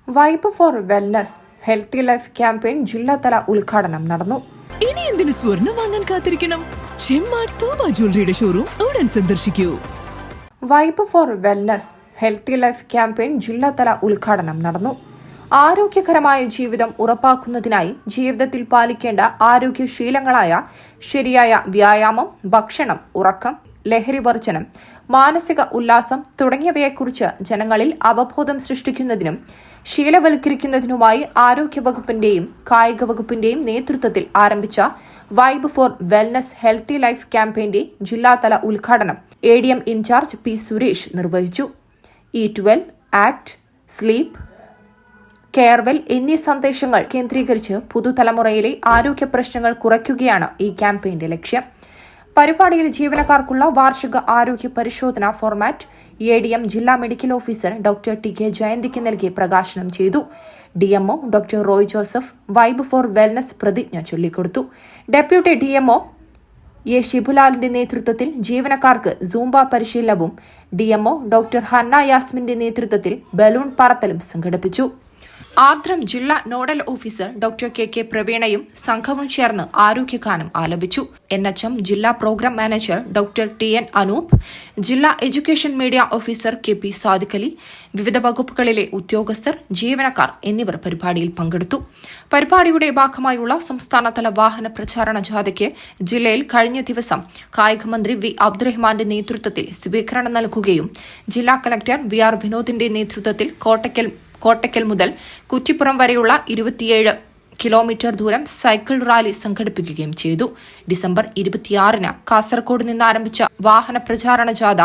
Vibe for wellness healthy life campaign ജില്ലാതല ഉദ്ഘാടനം നടന്നു. ഇനി എന്തിനു സ്വർണം വാങ്ങാൻ കാത്തിരിക്കണം? ചെമ്മാട് തൂബ ജ്വല്ലറിയുടെ ഷോറൂം ഉടൻ സന്ദർശിക്കൂ. Vibe for wellness healthy life campaign ജില്ലാതല ഉദ്ഘാടനം നടന്നു. ആരോഗ്യകരമായ ജീവിതം ഉറപ്പാക്കുന്നതിനായി ജീവിതത്തിൽ പാലിക്കേണ്ട ആരോഗ്യശീലങ്ങളായ ശരിയായ വ്യായാമം, ഭക്ഷണം, ഉറക്കം, ലഹരിവർജനം, മാനസിക ഉല്ലാസം തുടങ്ങിയവയെക്കുറിച്ച് ജനങ്ങളിൽ അവബോധം സൃഷ്ടിക്കുന്നതിനും ശീലവൽക്കരിക്കുന്നതിനുമായി ആരോഗ്യവകുപ്പിന്റെയും കായിക വകുപ്പിന്റെയും നേതൃത്വത്തിൽ ആരംഭിച്ച vibe for wellness healthy life ക്യാമ്പയിന്റെ ജില്ലാതല ഉദ്ഘാടനം ADM ഇൻചാർജ് P. സുരേഷ് നിർവഹിച്ചു. Eat well, act, sleep, care well എന്നീ സന്ദേശങ്ങൾ കേന്ദ്രീകരിച്ച് പുതുതലമുറയിലെ ആരോഗ്യ പ്രശ്നങ്ങൾ കുറയ്ക്കുകയാണ് ഈ ക്യാമ്പയിന്റെ ലക്ഷ്യം. പരിപാടിയിൽ ജീവനക്കാർക്കുള്ള വാർഷിക ആരോഗ്യ പരിശോധന ഫോർമാറ്റ് ADM ജില്ലാ മെഡിക്കൽ ഓഫീസർ ഡോക്ടർ TK ജയന്തിക്ക് നൽകി പ്രകാശനം ചെയ്തു. DMO doctor Roy Joseph vibe for wellness പ്രതിജ്ഞ ചൊല്ലിക്കൊടുത്തു. Deputy DMO A. ഷിബുലാലിന്റെ നേതൃത്വത്തിൽ ജീവനക്കാർക്ക് സൂംബ പരിശീലനവും DMO ഡോക്ടർ ഹന്ന യാസ്മിന്റെ നേതൃത്വത്തിൽ ബലൂൺ പറത്തലും സംഘടിപ്പിച്ചു. ആർദ്രം ജില്ലാ നോഡൽ ഓഫീസർ ഡോക്ടർ KK പ്രവീണയും സംഘവും ചേർന്ന് ആരോഗ്യഗാനം ആലപിച്ചു. NHM ജില്ലാ programme manager doctor TN Anoop, ജില്ലാ education media officer KP Sadiq Ali, വിവിധ വകുപ്പുകളിലെ ഉദ്യോഗസ്ഥർ, ജീവനക്കാർ എന്നിവർ പരിപാടിയിൽ പങ്കെടുത്തു. പരിപാടിയുടെ ഭാഗമായുള്ള സംസ്ഥാനതല വാഹന പ്രചാരണ ജാഥയ്ക്ക് ജില്ലയിൽ കഴിഞ്ഞ ദിവസം കായികമന്ത്രി V. അബ്ദുറഹ്മാന്റെ നേതൃത്വത്തിൽ സ്വീകരണം നൽകുകയും ജില്ലാ കളക്ടർ VR വിനോദിന്റെ നേതൃത്വത്തിൽ കോട്ടയ്ക്കൽ മുതൽ കുറ്റിപ്പുറം വരെയുള്ള 27 കിലോമീറ്റർ ദൂരം സൈക്കിൾ റാലി സംഘടിപ്പിക്കുകയും ചെയ്തു. ഡിസംബർ 26-ന് കാസർഗോഡ് നിന്ന് ആരംഭിച്ച വാഹന പ്രചാരണ ജാഥ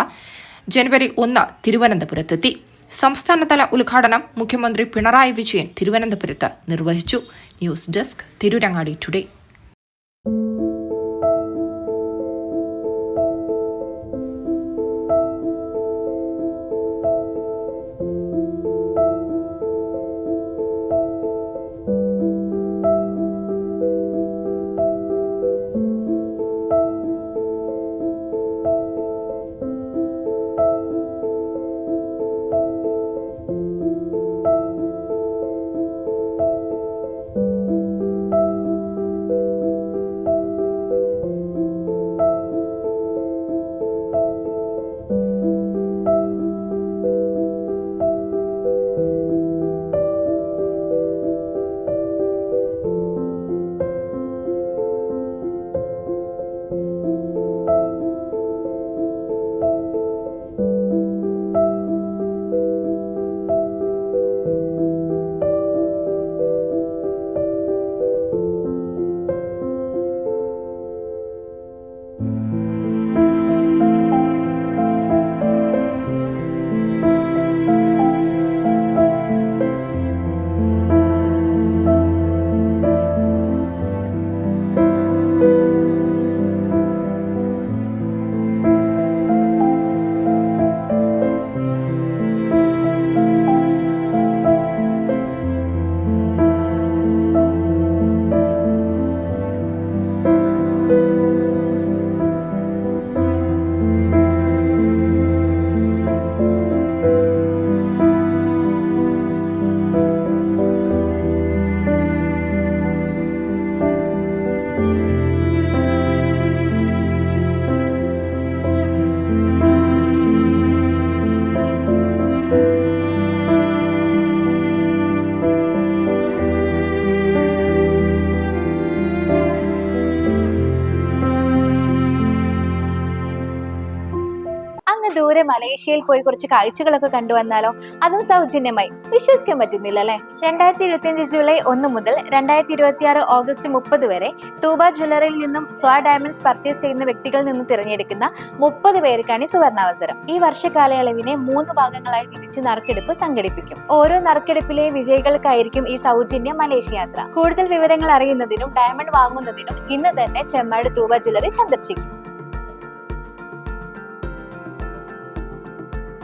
ജനുവരി 1 തിരുവനന്തപുരത്തെത്തി. സംസ്ഥാനതല ഉദ്ഘാടനം മുഖ്യമന്ത്രി പിണറായി വിജയൻ തിരുവനന്തപുരത്ത് നിർവഹിച്ചു. News desk, Tirurangadi today. ദൂരെ മലേഷ്യയിൽ പോയി കുറച്ച് കാഴ്ചകളൊക്കെ കണ്ടുവന്നാലോ? അതും സൗജന്യമായി. വിശ്വസിക്കാൻ പറ്റുന്നില്ല അല്ലെ? 2025 ജൂലൈ 1 മുതൽ 2026 ഓഗസ്റ്റ് 30 വരെ തൂബ ജ്വല്ലറിയിൽ നിന്നും സ്വാ ഡയമണ്ട്സ് പർച്ചേസ് ചെയ്യുന്ന വ്യക്തികളിൽ നിന്ന് തിരഞ്ഞെടുക്കുന്ന 30 പേർക്കാണ് ഈ സുവർണാവസരം. ഈ വർഷകാലയളവിനെ 3 ഭാഗങ്ങളായി തിരിച്ച് നറുക്കെടുപ്പ് സംഘടിപ്പിക്കും. ഓരോ നറുക്കെടുപ്പിലെ വിജയികൾക്കായിരിക്കും ഈ സൗജന്യ മലേഷ്യ യാത്ര. കൂടുതൽ വിവരങ്ങൾ അറിയുന്നതിനും ഡയമണ്ട് വാങ്ങുന്നതിനും ഇന്ന് തന്നെ ചെമ്മാട് തൂബ ജ്വല്ലറി സന്ദർശിക്കും.